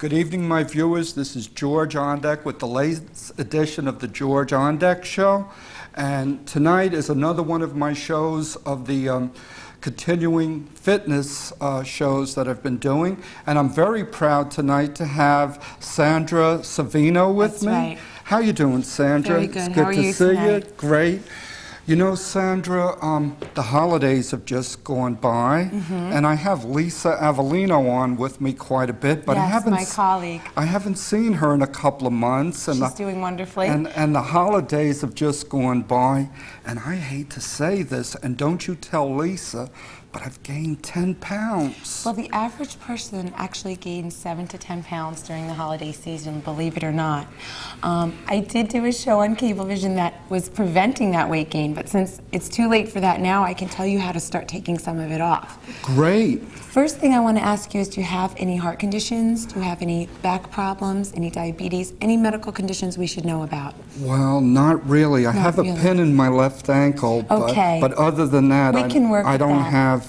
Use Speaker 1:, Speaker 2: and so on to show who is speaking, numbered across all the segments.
Speaker 1: Good evening, my viewers. This is George Ondek with the latest edition of the George Ondek Show. And tonight is another one of my shows of the continuing fitness shows that I've been doing. And I'm very proud tonight to have Sandra Savino with me.
Speaker 2: Right.
Speaker 1: How you doing, Sandra?
Speaker 2: Very good.
Speaker 1: It's
Speaker 2: How
Speaker 1: good
Speaker 2: are
Speaker 1: to
Speaker 2: you
Speaker 1: see
Speaker 2: tonight?
Speaker 1: you. Great. You know, Sandra, the holidays have just gone by, and I have Lisa Avellino on with me quite a bit, but I
Speaker 2: Yes,
Speaker 1: haven't
Speaker 2: my colleague.
Speaker 1: I haven't seen her in a couple of months, and
Speaker 2: She's doing wonderfully.
Speaker 1: and the holidays have just gone by, and I hate to say this, and don't you tell Lisa, but I've gained 10 pounds.
Speaker 2: Well, the average person actually gains 7 to 10 pounds during the holiday season, believe it or not. I did do a show on Cablevision that was preventing that weight gain, but since it's too late for that now, I can tell you how to start taking some of it off.
Speaker 1: Great.
Speaker 2: First thing I want to ask you is, do you have any heart conditions? Do you have any back problems, any diabetes, any medical conditions we should know about?
Speaker 1: Well, not really. I
Speaker 2: Not
Speaker 1: have a
Speaker 2: really.
Speaker 1: pin in my left ankle,
Speaker 2: Okay.
Speaker 1: but other than that,
Speaker 2: We can work
Speaker 1: I
Speaker 2: with
Speaker 1: don't
Speaker 2: that.
Speaker 1: have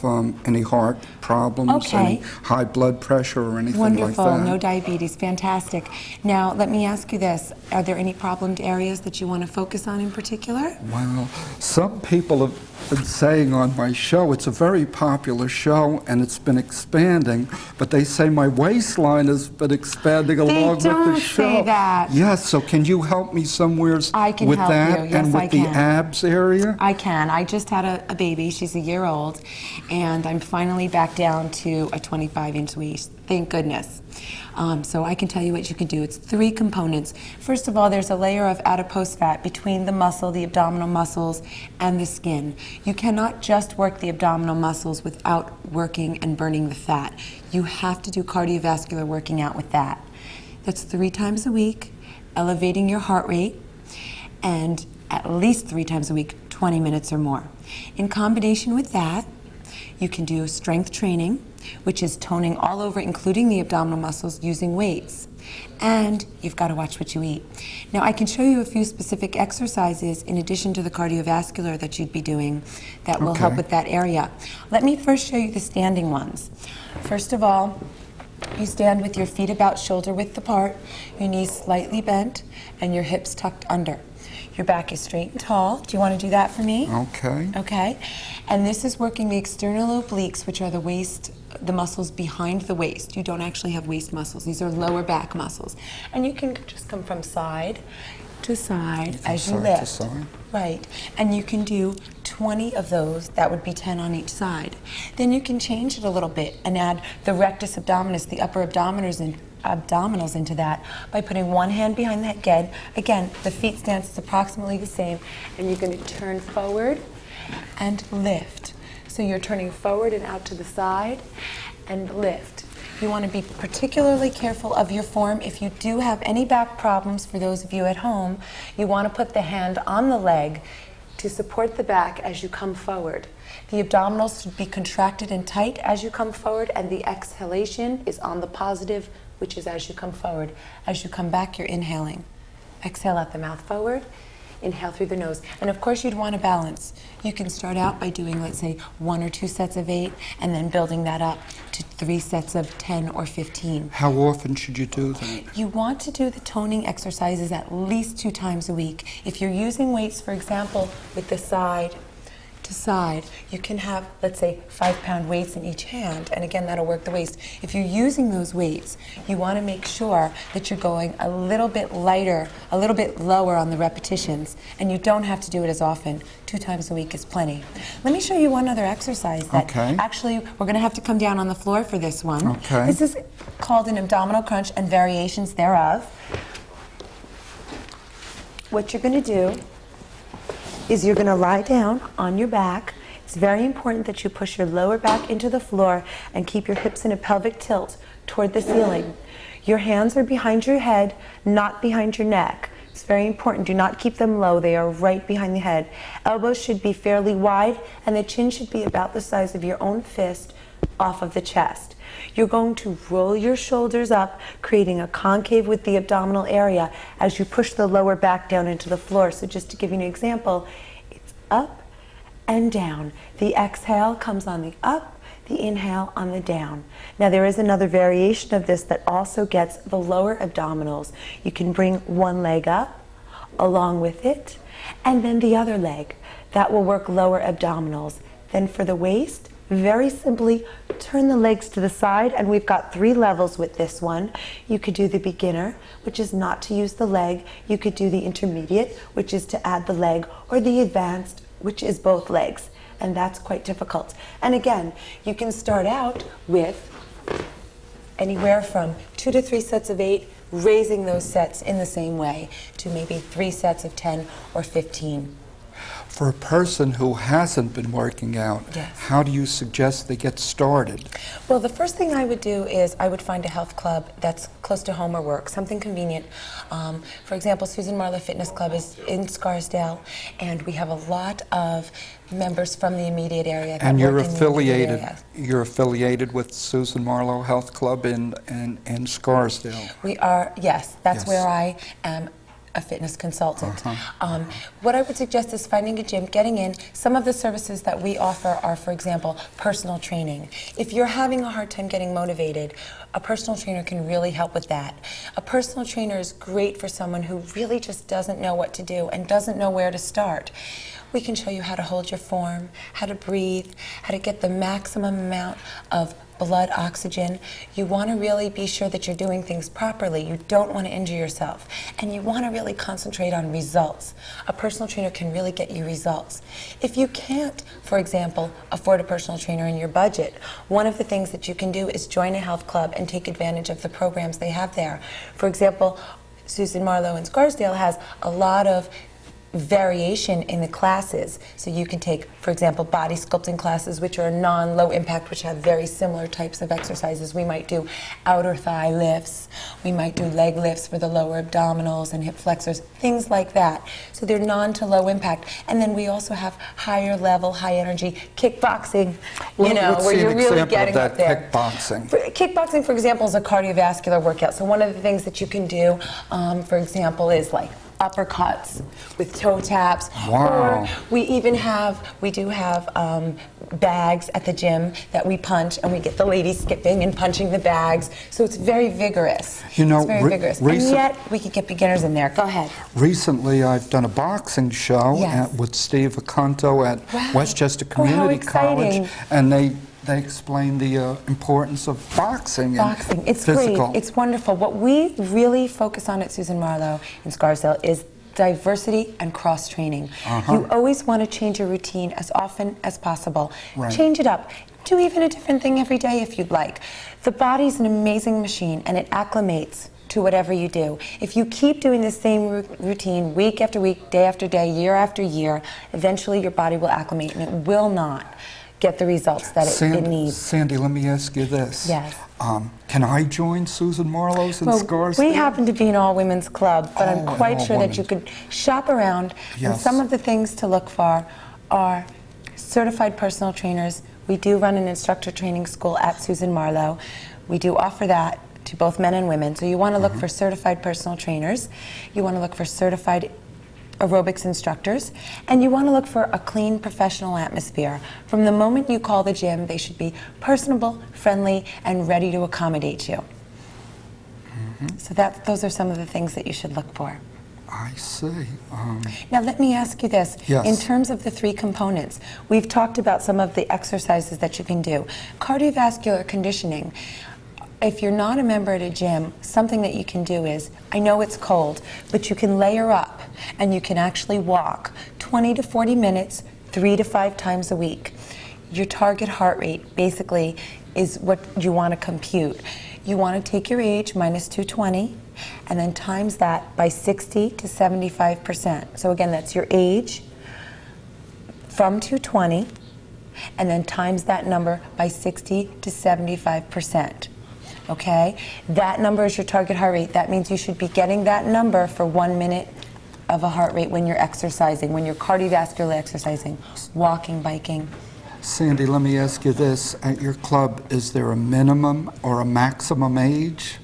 Speaker 1: any heart problems,
Speaker 2: Okay.
Speaker 1: any high blood pressure or anything
Speaker 2: Wonderful,
Speaker 1: like that.
Speaker 2: no diabetes, fantastic. Now, let me ask you this. Are there any problemed areas that you want to focus on in particular?
Speaker 1: Well, some people have been saying on my show, it's a very popular show and it's been expanding, but they say my waistline has been expanding along with the
Speaker 2: don't
Speaker 1: show.
Speaker 2: say that.
Speaker 1: Yes, so can you help me somewheres
Speaker 2: I can
Speaker 1: with
Speaker 2: help
Speaker 1: that
Speaker 2: you. Yes,
Speaker 1: and with
Speaker 2: I
Speaker 1: the
Speaker 2: can.
Speaker 1: abs area?
Speaker 2: I can. I just had a baby. She's a year old, and I'm finally back down to a 25-inch waist. Thank goodness. So I can tell you what you can do. It's 3 components. First of all, there's a layer of adipose fat between the muscle, the abdominal muscles, and the skin. You cannot just work the abdominal muscles without working and burning the fat. You have to do cardiovascular working out with that. That's 3 times a week, elevating your heart rate, and at least 3 times a week, 20 minutes or more. In combination with that, you can do strength training, which is toning all over, including the abdominal muscles, using weights. And you've got to watch what you eat. Now, I can show you a few specific exercises in addition to the cardiovascular that you'd be doing that will help with that area. Let me first show you the standing ones. First of all, you stand with your feet about shoulder width apart, your knees slightly bent, and your hips tucked under. Your back is straight and tall. Do you want to do that for me?
Speaker 1: Okay.
Speaker 2: Okay. And this is working the external obliques, which are the waist, the muscles behind the waist. You don't actually have waist muscles. These are lower back muscles. And you can just come from side to side as you
Speaker 1: Side
Speaker 2: lift.
Speaker 1: to side.
Speaker 2: Right. And you can do 20 of those. That would be 10 on each side. Then you can change it a little bit and add the rectus abdominis, the upper abdominals into that by putting one hand behind the head. Again, the feet stance is approximately the same, and you're going to turn forward and lift. So you're turning forward and out to the side and lift. You want to be particularly careful of your form. If you do have any back problems, for those of you at home, you want to put the hand on the leg to support the back as you come forward. The abdominals should be contracted and tight as you come forward, and the exhalation is on the positive, which is as you come forward. As you come back, you're inhaling. Exhale out the mouth forward. Inhale through the nose. And of course, you'd want to balance. You can start out by doing, let's say, 1 or 2 sets of 8, and then building that up to 3 sets of 10 or 15.
Speaker 1: How often should you do that?
Speaker 2: You want to do the toning exercises at least 2 times a week. If you're using weights, for example, with the side to side, you can have, let's say, 5-pound weights in each hand, and again, that'll work the waist. If you're using those weights, you want to make sure that you're going a little bit lighter, a little bit lower on the repetitions, and you don't have to do it as often. 2 times a week is plenty. Let me show you one other exercise that actually we're going to have to come down on the floor for this one.
Speaker 1: Okay.
Speaker 2: This is called an abdominal crunch and variations thereof. What you're going to do is you're going to lie down on your back. It's very important that you push your lower back into the floor and keep your hips in a pelvic tilt toward the ceiling. Your hands are behind your head, not behind your neck. It's very important. Do not keep them low. They are right behind the head. Elbows should be fairly wide, and the chin should be about the size of your own fist off of the chest. You're going to roll your shoulders up, creating a concave with the abdominal area as you push the lower back down into the floor. So just to give you an example, it's up and down. The exhale comes on the up, the inhale on the down. Now there is another variation of this that also gets the lower abdominals. You can bring one leg up along with it, and then the other leg. That will work lower abdominals. Then for the waist, very simply turn the legs to the side, and we've got 3 levels with this one. You could do the beginner, which is not to use the leg. You could do the intermediate, which is to add the leg, or the advanced, which is both legs. And that's quite difficult. And again, you can start out with anywhere from 2 to 3 sets of 8, raising those sets in the same way to maybe 3 sets of 10 or 15.
Speaker 1: For a person who hasn't been working out,
Speaker 2: Yes.
Speaker 1: how do you suggest they get started?
Speaker 2: Well, the first thing I would do is I would find a health club that's close to home or work, something convenient. For example, Susan Marlowe Fitness Club is in Scarsdale, and we have a lot of members from the immediate area that
Speaker 1: And you're
Speaker 2: work in the immediate
Speaker 1: affiliated.
Speaker 2: area.
Speaker 1: You're affiliated with Susan Marlowe Health Club in Scarsdale.
Speaker 2: We are, yes, that's
Speaker 1: Yes.
Speaker 2: where I am a fitness consultant. What I would suggest is finding a gym, getting in. Some of the services that we offer are, for example, personal training. If you're having a hard time getting motivated, a personal trainer can really help with that. A personal trainer is great for someone who really just doesn't know what to do and doesn't know where to start. We can show you how to hold your form, how to breathe, how to get the maximum amount of blood oxygen. You want to really be sure that you're doing things properly. You don't want to injure yourself. And you want to really concentrate on results. A personal trainer can really get you results. If you can't, for example, afford a personal trainer in your budget, one of the things that you can do is join a health club and take advantage of the programs they have there. For example, Susan Marlowe in Scarsdale has a lot of variation in the classes. So you can take, for example, body sculpting classes, which are non-low impact, which have very similar types of exercises. We might do outer thigh lifts. We might do leg lifts for the lower abdominals and hip flexors, things like that. So they're non to low impact. And then we also have higher level, high energy kickboxing,
Speaker 1: Let's
Speaker 2: where
Speaker 1: see
Speaker 2: you're
Speaker 1: an
Speaker 2: really
Speaker 1: example
Speaker 2: getting
Speaker 1: of
Speaker 2: up
Speaker 1: that
Speaker 2: there.
Speaker 1: kickboxing.
Speaker 2: Kickboxing, for example, is a cardiovascular workout. So one of the things that you can do, for example, is like uppercuts with toe taps.
Speaker 1: Wow.
Speaker 2: Or we do have bags at the gym that we punch, and we get the ladies skipping and punching the bags. So it's very vigorous.
Speaker 1: You know,
Speaker 2: it's very vigorous. And yet we could get beginners in there. Go ahead.
Speaker 1: Recently, I've done a boxing show
Speaker 2: Yes.
Speaker 1: with Steve Aconto at
Speaker 2: Wow.
Speaker 1: Westchester
Speaker 2: Oh, how
Speaker 1: Community
Speaker 2: exciting.
Speaker 1: College, and they explained the importance of boxing.
Speaker 2: Boxing,
Speaker 1: and
Speaker 2: it's
Speaker 1: physical.
Speaker 2: great, it's wonderful. What we really focus on at Susan Marlowe in Scarsdale is diversity and cross-training. You always want to change your routine as often as possible.
Speaker 1: Right.
Speaker 2: Change it up. Do even a different thing every day if you'd like. The body's an amazing machine, and it acclimates to whatever you do. If you keep doing the same routine week after week, day after day, year after year, eventually your body will acclimate, and it will not get the results that it needs.
Speaker 1: Sandy, let me ask you this.
Speaker 2: Yes.
Speaker 1: Can I join Susan Marlowe's in Scarsdale?
Speaker 2: We happen to be an all-women's club, but I'm quite sure that you could shop around. And
Speaker 1: Yes.
Speaker 2: some of the things to look for are certified personal trainers. We do run an instructor training school at Susan Marlowe. We do offer that to both men and women. So you want to look for certified personal trainers. You want to look for certified aerobics instructors, and you want to look for a clean professional atmosphere. From the moment you call the gym, they should be personable, friendly, and ready to accommodate you. So those are some of the things that you should look for.
Speaker 1: I see.
Speaker 2: Now let me ask you this.
Speaker 1: Yes.
Speaker 2: In terms of the 3 components, we've talked about some of the exercises that you can do. Cardiovascular conditioning. If you're not a member at a gym, something that you can do is, I know it's cold, but you can layer up and you can actually walk 20 to 40 minutes, 3 to 5 times a week. Your target heart rate basically is what you want to compute. You want to take your age minus 220 and then times that by 60 to 75%. So again, that's your age from 220 and then times that number by 60 to 75%. Okay? That number is your target heart rate. That means you should be getting that number for 1 minute of a heart rate when you're exercising, when you're cardiovascularly exercising, walking, biking.
Speaker 1: Sandy, let me ask you this. At your club, is there a minimum or a maximum age?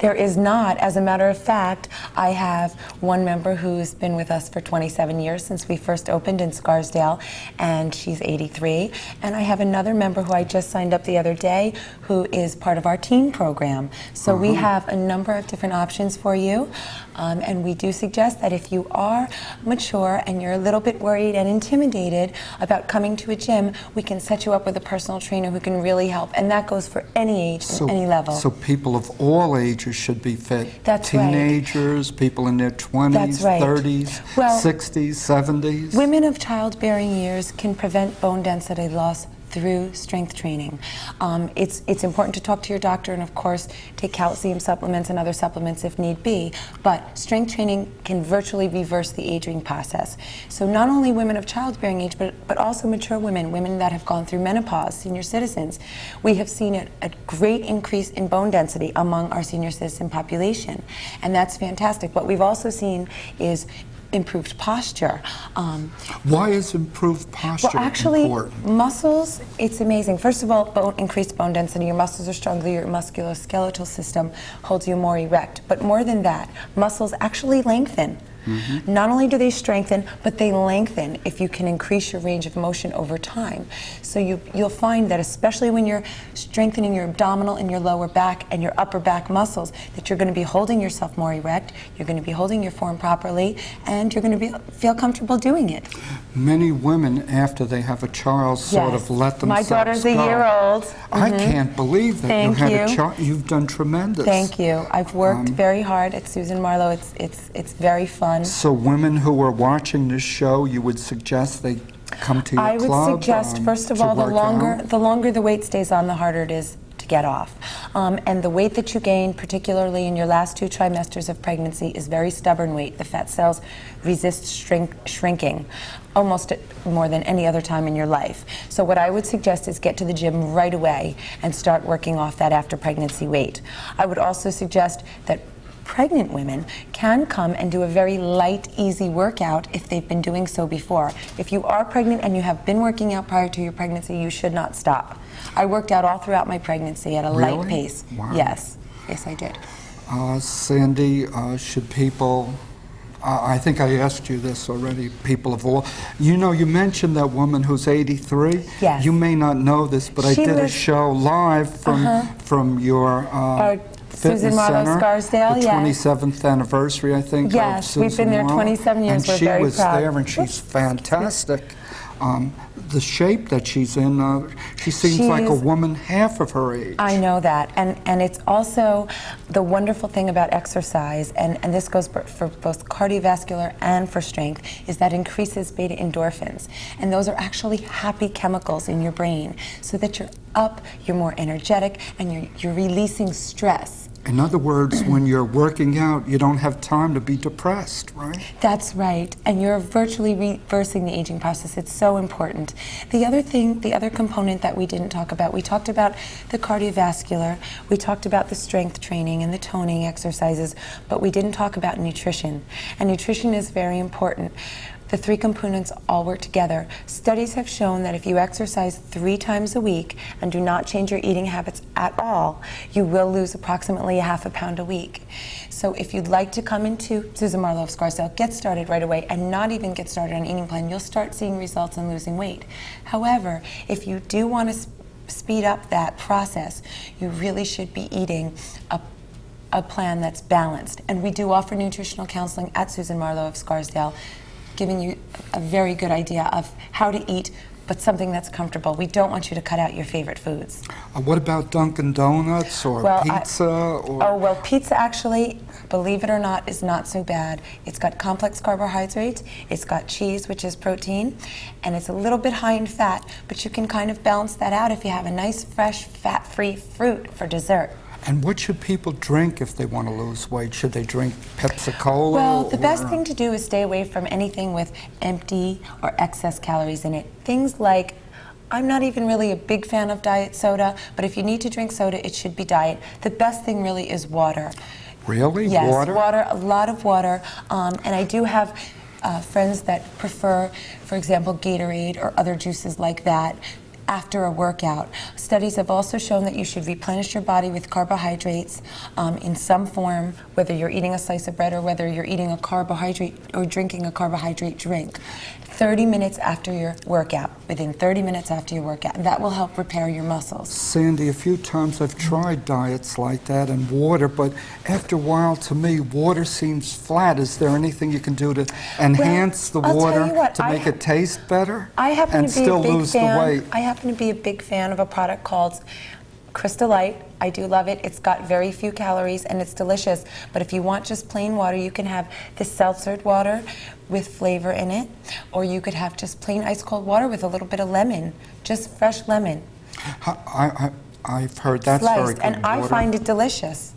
Speaker 2: There is not. As a matter of fact, I have one member who's been with us for 27 years since we first opened in Scarsdale, and she's 83. And I have another member who I just signed up the other day who is part of our teen program. So we have a number of different options for you. And we do suggest that if you are mature and you're a little bit worried and intimidated about coming to a gym, we can set you up with a personal trainer who can really help. And that goes for any age and any level.
Speaker 1: So people of all ages should be fit.
Speaker 2: That's right.
Speaker 1: Teenagers, people in their 20s,
Speaker 2: That's right.
Speaker 1: 30s,
Speaker 2: Well,
Speaker 1: 60s, 70s.
Speaker 2: Women of childbearing years can prevent bone density loss through strength training. It's important to talk to your doctor and, of course, take calcium supplements and other supplements if need be, but strength training can virtually reverse the aging process. So not only women of childbearing age, but also mature women, women that have gone through menopause, senior citizens. We have seen a great increase in bone density among our senior citizen population, and that's fantastic. What we've also seen is improved posture.
Speaker 1: Why is improved posture
Speaker 2: well, actually,
Speaker 1: important?
Speaker 2: Muscles, it's amazing. First of all, increased bone density. Your muscles are stronger, your musculoskeletal system holds you more erect. But more than that, muscles actually lengthen. Not only do they strengthen, but they lengthen if you can increase your range of motion over time. So you'll find that especially when you're strengthening your abdominal and your lower back and your upper back muscles, that you're going to be holding yourself more erect, you're going to be holding your form properly, and you're going to feel comfortable doing it.
Speaker 1: Many women, after they have a child, sort of let themselves
Speaker 2: go. My daughter's a year old.
Speaker 1: I can't believe that you had a child. You've done tremendous.
Speaker 2: Thank you. I've worked very hard at Susan Marlowe. It's very fun.
Speaker 1: So women who are watching this show, you would suggest they come to your club?
Speaker 2: I would suggest, first of all, the longer the weight stays on, the harder it is to get off. And the weight that you gain, particularly in your last 2 trimesters of pregnancy, is very stubborn weight. The fat cells resist shrinking almost more than any other time in your life. So what I would suggest is get to the gym right away and start working off that after pregnancy weight. I would also suggest that pregnant women can come and do a very light, easy workout if they've been doing so before. If you are pregnant and you have been working out prior to your pregnancy, you should not stop. I worked out all throughout my pregnancy at a light pace.
Speaker 1: Wow.
Speaker 2: Yes, I did.
Speaker 1: Sandy, should people, I think I asked you this already, people of all, you know, you mentioned that woman who's 83.
Speaker 2: Yes.
Speaker 1: You may not know this, but I did a show live from your
Speaker 2: Susan Marlowe,
Speaker 1: Center,
Speaker 2: Scarsdale,
Speaker 1: the 27th anniversary, I think.
Speaker 2: Yes,
Speaker 1: of
Speaker 2: we've been there 27 years.
Speaker 1: And
Speaker 2: we're very proud.
Speaker 1: she was there, and she's fantastic. The shape that she's in, she seems like a woman half of her age.
Speaker 2: I know that, and it's also the wonderful thing about exercise, and this goes for both cardiovascular and for strength, is that increases beta endorphins, and those are actually happy chemicals in your brain, so that you're up, you're more energetic, and you're releasing stress.
Speaker 1: In other words, when you're working out, you don't have time to be depressed, right?
Speaker 2: That's right, and you're virtually reversing the aging process. It's so important. The other component that we didn't talk about, we talked about the cardiovascular, we talked about the strength training and the toning exercises, but we didn't talk about nutrition. And nutrition is very important. The 3 components all work together. Studies have shown that if you exercise 3 times a week and do not change your eating habits at all, you will lose approximately a half a pound a week. So if you'd like to come into Susan Marlowe of Scarsdale, get started right away and not even get started on an eating plan, you'll start seeing results in losing weight. However, if you do want to speed up that process, you really should be eating a plan that's balanced. And we do offer nutritional counseling at Susan Marlowe of Scarsdale, giving you a very good idea of how to eat, but something that's comfortable. We don't want you to cut out your favorite foods.
Speaker 1: What about Dunkin' Donuts or pizza?
Speaker 2: Pizza actually, believe it or not, is not so bad. It's got complex carbohydrates, it's got cheese, which is protein, and it's a little bit high in fat, but you can kind of balance that out if you have a nice, fresh, fat-free fruit for dessert.
Speaker 1: And what should people drink if they want to lose weight? Should they drink Pepsi-Cola?
Speaker 2: Well, the best thing to do is stay away from anything with empty or excess calories in it. Things like, I'm not even really a big fan of diet soda, but if you need to drink soda, it should be diet. The best thing really is water.
Speaker 1: Really?
Speaker 2: Yes,
Speaker 1: water,
Speaker 2: a lot of water. And I do have friends that prefer, for example, Gatorade or other juices like that. after a workout. Studies have also shown that you should replenish your body with carbohydrates in some form, whether you're eating a slice of bread or whether you're eating a carbohydrate or drinking a carbohydrate drink. 30 minutes after your workout, within 30 minutes after your workout. That will help repair your muscles.
Speaker 1: Sandy, a few times I've tried diets like that and water, but after a while, to me, water seems flat. Is there anything you can do to enhance the water to make it taste better and still lose the weight?
Speaker 2: I happen to be a big fan of a product called Crystal Light. I do love it. It's got very few calories and it's delicious. But if you want just plain water, you can have this seltzered water with flavor in it, or you could have just plain ice cold water with a little bit of lemon, just fresh lemon.
Speaker 1: I've heard that's
Speaker 2: sliced,
Speaker 1: very good.
Speaker 2: And I find it delicious.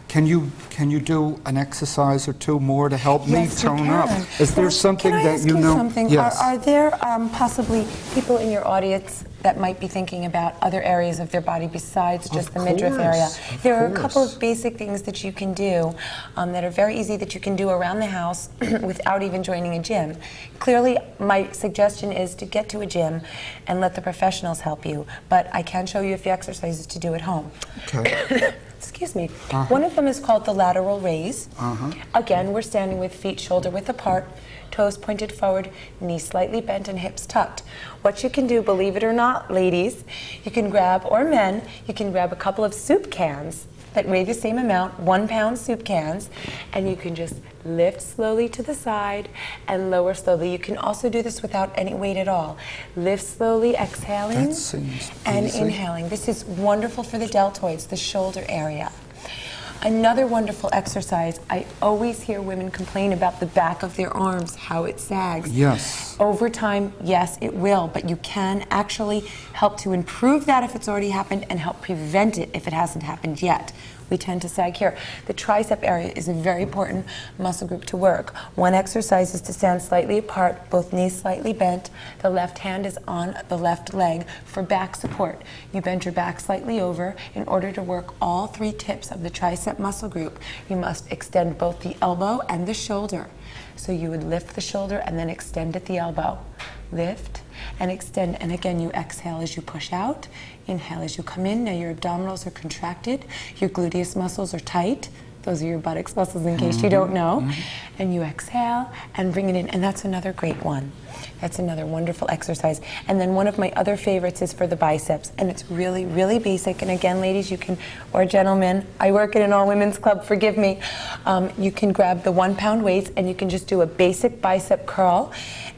Speaker 1: Can you do an exercise or two more to help me tone up? Is there something that you know?
Speaker 2: Something?
Speaker 1: Yes.
Speaker 2: Are there possibly people in your audience that might be thinking about other areas of their body besides just the midriff area? There are a couple of basic things that you can do that are very easy that you can do around the house without even joining a gym. Clearly, my suggestion is to get to a gym and let the professionals help you, but I can show you a few exercises to do at home.
Speaker 1: Okay.
Speaker 2: Excuse me. One of them is called the lateral raise. Again, we're standing with feet shoulder width apart, toes pointed forward, knees slightly bent, and hips tucked. What you can do, believe it or not, ladies, you can grab, or men, you can grab a couple of soup cans that weigh the same amount, 1 pound soup cans, and you can just lift slowly to the side and lower slowly. You can also do this without any weight at all. Lift slowly, exhaling, and inhaling. This is wonderful for the deltoids, the shoulder area. Another wonderful exercise, I always hear women complain about the back of their arms, how it sags.
Speaker 1: Yes.
Speaker 2: Over time, yes, it will, but you can actually help to improve that if it's already happened and help prevent it if it hasn't happened yet. We tend to sag here. The tricep area is a very important muscle group to work. One exercise is to stand slightly apart, both knees slightly bent. The left hand is on the left leg for back support. You bend your back slightly over. In order to work all 3 tips of the tricep muscle group, you must extend both the elbow and the shoulder. So you would lift the shoulder and then extend at the elbow. Lift and extend, and again you exhale as you push out, inhale as you come in. Now your abdominals are contracted, your gluteus muscles are tight. Those are your buttocks muscles in case you don't know. And you exhale and bring it in, and that's another great one. That's another wonderful exercise. And then one of my other favorites is for the biceps, and it's really, really basic. And again, ladies, you can, or gentlemen, I work in an all-women's club, forgive me. You can grab the 1 pound weights and you can just do a basic bicep curl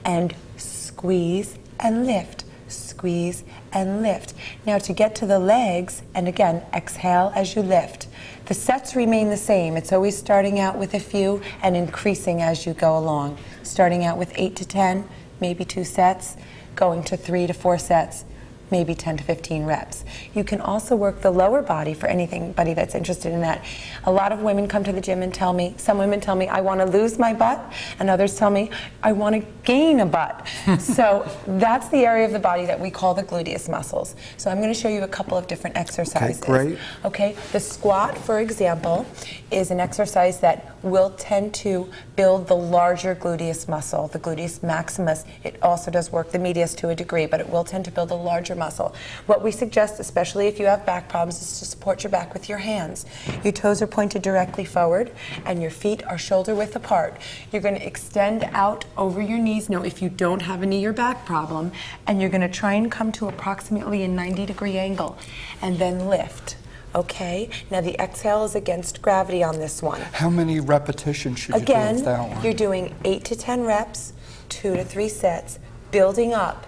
Speaker 2: and squeeze and lift, squeeze and lift. Now to get to the legs, and again, exhale as you lift. The sets remain the same. It's always starting out with a few and increasing as you go along. Starting out with 8 to 10, maybe 2 sets, going to 3 to 4 sets, maybe 10 to 15 reps. You can also work the lower body for anybody that's interested in that. A lot of women come to the gym and tell me, some women tell me, I want to lose my butt, and others tell me, I want to gain a butt. So that's the area of the body that we call the gluteus muscles. So I'm going to show you a couple of different exercises.
Speaker 1: Okay, great.
Speaker 2: Okay, the squat, for example, is an exercise that will tend to build the larger gluteus muscle, the gluteus maximus. It also does work the medius to a degree, but it will tend to build a larger muscle. What we suggest, especially if you have back problems, is to support your back with your hands. Your toes are pointed directly forward and your feet are shoulder width apart. You're going to extend out over your knees, now if you don't have a knee or back problem, and you're going to try and come to approximately a 90-degree angle and then lift. Okay, now the exhale is against gravity on this one.
Speaker 1: How many repetitions should you do with that one?
Speaker 2: Again, you're doing 8 to 10 reps, 2 to 3 sets, building up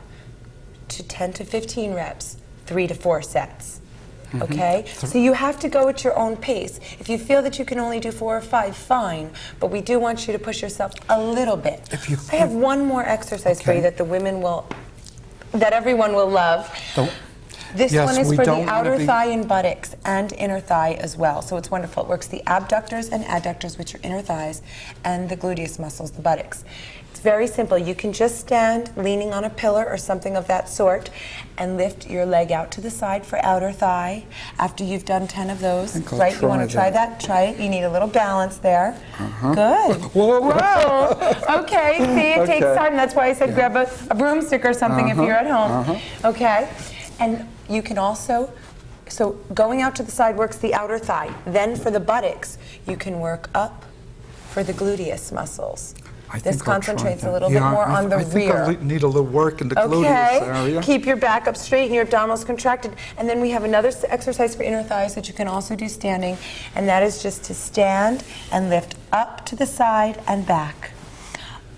Speaker 2: to 10 to 15 reps, 3 to 4 sets. Okay? So you have to go at your own pace. If you feel that you can only do 4 or 5, fine, but we do want you to push yourself a little bit. I have one more exercise for you that the women will, that everyone will love. This one is for the outer thigh and buttocks and inner thigh as well. So it's wonderful. It works the abductors and adductors, which are inner thighs, and the gluteus muscles, the buttocks. It's very simple. You can just stand leaning on a pillar or something of that sort and lift your leg out to the side for outer thigh. After you've done 10 of those, right? You want to try that? Try it. You need a little balance there. Good.
Speaker 1: Whoa.
Speaker 2: Whoa. Okay. See, it takes time. That's why I said grab a broomstick or something if you're at home. Okay. And you can also, so going out to the side works the outer thigh. Then for the buttocks, you can work up for the gluteus muscles. This concentrates a little bit more on the rear.
Speaker 1: I think I need a little work in the gluteus area.
Speaker 2: Keep your back up straight and your abdominals contracted. And then we have another exercise for inner thighs that you can also do standing, and that is just to stand and lift up to the side and back.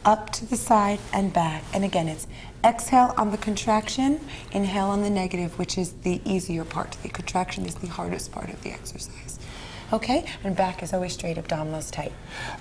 Speaker 2: Up to the side and back. And again, it's exhale on the contraction, inhale on the negative, which is the easier part. The contraction is the hardest part of the exercise. Okay, and back is always straight, abdominals tight.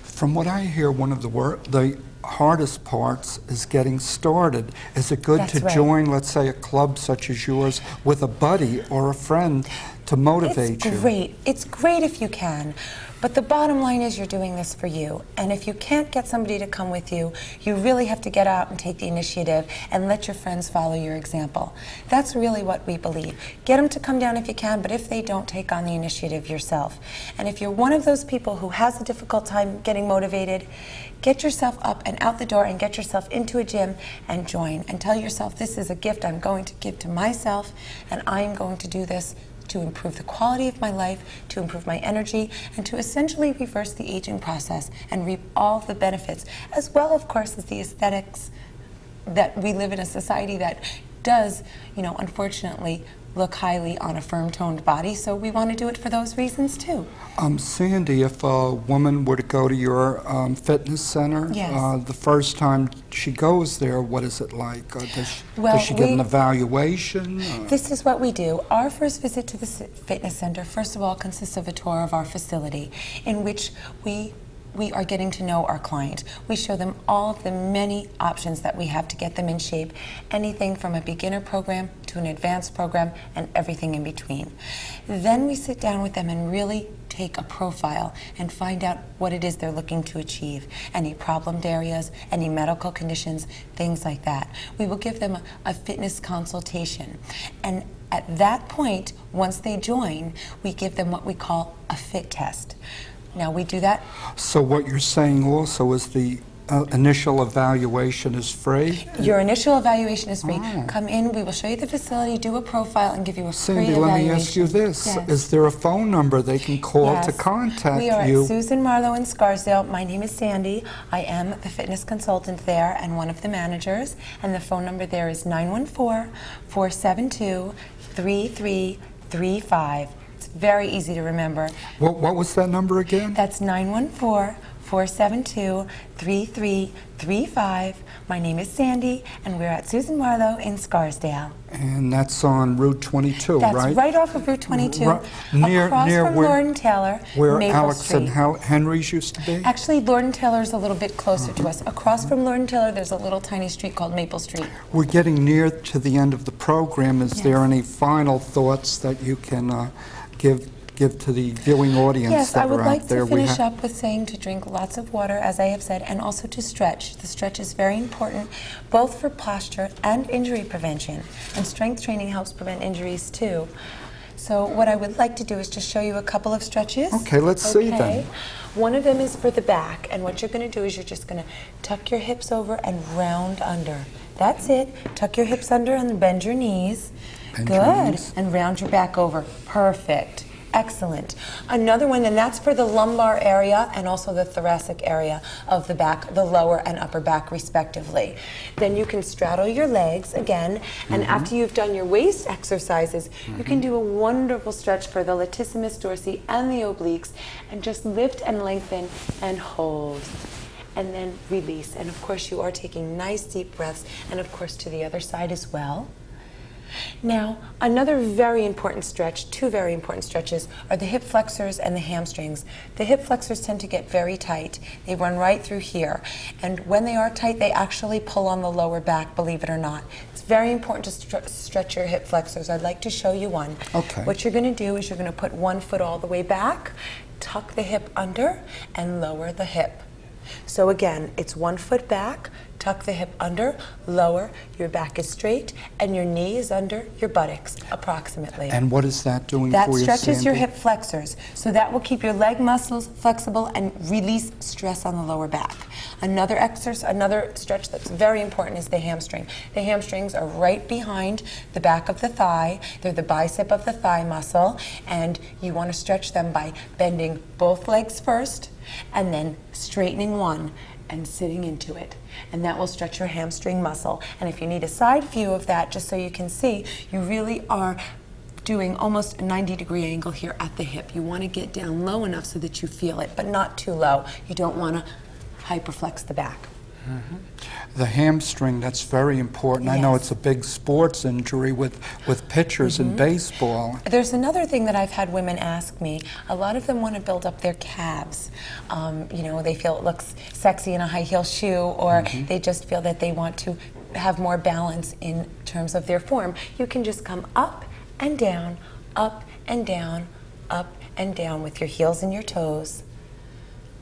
Speaker 1: From what I hear, one of the hardest parts is getting started. Is it good to join, let's say, a club such as yours with a buddy or a friend to motivate you?
Speaker 2: It's great. It's great if you can. But the bottom line is you're doing this for you. And if you can't get somebody to come with you, you really have to get out and take the initiative and let your friends follow your example. That's really what we believe. Get them to come down if you can, but if they don't, take on the initiative yourself. And if you're one of those people who has a difficult time getting motivated, get yourself up and out the door and get yourself into a gym and join. And tell yourself, this is a gift I'm going to give to myself, and I'm going to do this to improve the quality of my life, to improve my energy, and to essentially reverse the aging process and reap all the benefits, as well, of course, as the aesthetics that we live in a society that does, unfortunately, look highly on a firm-toned body, so we want to do it for those reasons too.
Speaker 1: Sandy, if a woman were to go to your fitness center, the first time she goes there, what is it like? Does she get an evaluation?
Speaker 2: This is what we do. Our first visit to the fitness center, first of all, consists of a tour of our facility, in which we are getting to know our client. We show them all of the many options that we have to get them in shape, anything from a beginner program to an advanced program and everything in between. Then we sit down with them and really take a profile and find out what it is they're looking to achieve, any problemed areas, any medical conditions, things like that. We will give them a fitness consultation, and at that point, once they join, we give them what we call a fit test. Now we do that.
Speaker 1: So what you're saying also is the initial evaluation is free?
Speaker 2: Your initial evaluation is free. Come in, we will show you the facility, do a profile, and give you a free evaluation.
Speaker 1: Cindy, let me ask you this. Yes. Is there a phone number they can call to contact you?
Speaker 2: We are at Susan Marlowe in Scarsdale. My name is Sandy. I am the fitness consultant there and one of the managers. And the phone number there is 914-472-3335. Very easy to remember.
Speaker 1: What was that number again?
Speaker 2: That's 914-472-3335. My name is Sandy, and we're at Susan Marlowe in Scarsdale.
Speaker 1: And that's on Route 22, right?
Speaker 2: That's right off of Route 22,
Speaker 1: near
Speaker 2: from Lord and Taylor,
Speaker 1: where
Speaker 2: Maple
Speaker 1: Alex
Speaker 2: Street.
Speaker 1: and Henry's used to be?
Speaker 2: Actually, Lord and Taylor's a little bit closer to us. Across from Lord and Taylor, there's a little tiny street called Maple Street.
Speaker 1: We're getting near to the end of the program. Is there any final thoughts that you can give to the viewing audience that are out there?
Speaker 2: Yes, I would like to finish up with saying to drink lots of water, as I have said, and also to stretch. The stretch is very important, both for posture and injury prevention. And strength training helps prevent injuries too. So what I would like to do is just show you a couple of stretches.
Speaker 1: Okay, let's see them.
Speaker 2: One of them is for the back, and what you're going to do is you're just going to tuck your hips over and round under. That's it. Tuck your hips under and bend your knees. Good. And round your back over. Perfect. Excellent. Another one, and that's for the lumbar area and also the thoracic area of the back, the lower and upper back respectively. Then you can straddle your legs again, and after you've done your waist exercises, you can do a wonderful stretch for the latissimus dorsi and the obliques, and just lift and lengthen and hold. And then release. And of course you are taking nice deep breaths, and of course to the other side as well. Now, another very important stretch, two very important stretches, are the hip flexors and the hamstrings. The hip flexors tend to get very tight. They run right through here. And when they are tight, they actually pull on the lower back, believe it or not. It's very important to stretch your hip flexors. I'd like to show you one.
Speaker 1: Okay.
Speaker 2: What you're going to do is you're going to put one foot all the way back, tuck the hip under, and lower the hip. So again, it's 1 foot back, tuck the hip under, lower, your back is straight, and your knee is under your buttocks, approximately.
Speaker 1: And what is that doing
Speaker 2: That
Speaker 1: for you,
Speaker 2: stretches your
Speaker 1: Sandy?
Speaker 2: hip flexors, so that will keep your leg muscles flexible and release stress on the lower back. Another exercise, another stretch that's very important is the hamstring. The hamstrings are right behind the back of the thigh. They're the bicep of the thigh muscle, and you want to stretch them by bending both legs first and then straightening one and sitting into it. And that will stretch your hamstring muscle. And if you need a side view of that, just so you can see, you really are doing almost a 90-degree angle here at the hip. You want to get down low enough so that you feel it, but not too low. You don't want to hyperflex the back.
Speaker 1: The hamstring, that's very important.
Speaker 2: Yes.
Speaker 1: I know it's a big sports injury with pitchers in baseball.
Speaker 2: There's another thing that I've had women ask me. A lot of them want to build up their calves. You know, they feel it looks sexy in a high heel shoe, or they just feel that they want to have more balance in terms of their form. You can just come up and down, up and down, up and down with your heels and your toes.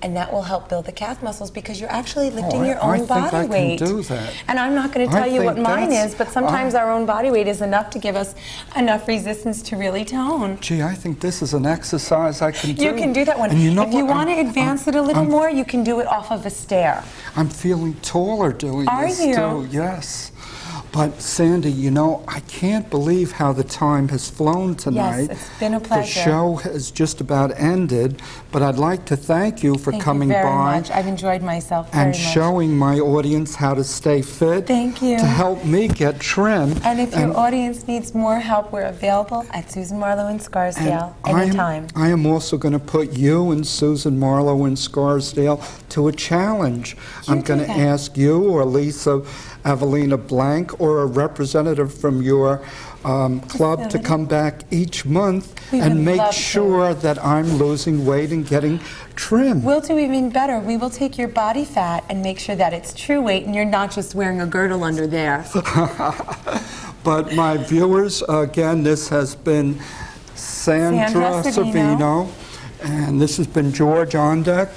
Speaker 2: And that will help build the calf muscles because you're actually lifting your own body weight.
Speaker 1: I think I can do that.
Speaker 2: And I'm not going to tell you what mine is, but sometimes our own body weight is enough to give us enough resistance to really tone.
Speaker 1: Gee, I think this is an exercise I can do.
Speaker 2: You can do that one.
Speaker 1: And you know
Speaker 2: if you
Speaker 1: what?
Speaker 2: want to advance it a little more, you can do it off of a stair.
Speaker 1: I'm feeling taller doing
Speaker 2: Are
Speaker 1: this
Speaker 2: you?
Speaker 1: too. Yes. But Sandy, you know, I can't believe how the time has flown tonight.
Speaker 2: Yes, it's been a pleasure.
Speaker 1: The show has just about ended, but I'd like to thank you for coming by.
Speaker 2: Thank you very much. I've enjoyed myself very much.
Speaker 1: And showing my audience how to stay fit.
Speaker 2: Thank you.
Speaker 1: To help me get trim.
Speaker 2: And if your audience needs more help, we're available at Susan Marlowe in Scarsdale anytime.
Speaker 1: I am also going to put you and Susan Marlowe in Scarsdale to a challenge. I'm going to ask you or Lisa Evelina Blank or a representative from your club to come back each month and make sure that I'm losing weight and getting trim.
Speaker 2: We'll do even better. We will take your body fat and make sure that it's true weight and you're not just wearing a girdle under there.
Speaker 1: But my viewers, again, this has been Sandra Savino, and this has been George Ondek.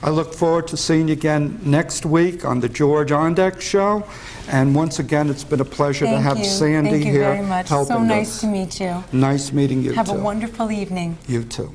Speaker 1: I look forward to seeing you again next week on the George Ondek Show. And once again, it's been a pleasure to have Sandy here helping us.
Speaker 2: Thank you very much. So nice to meet you.
Speaker 1: Nice meeting you too.
Speaker 2: Have a wonderful evening.
Speaker 1: You too.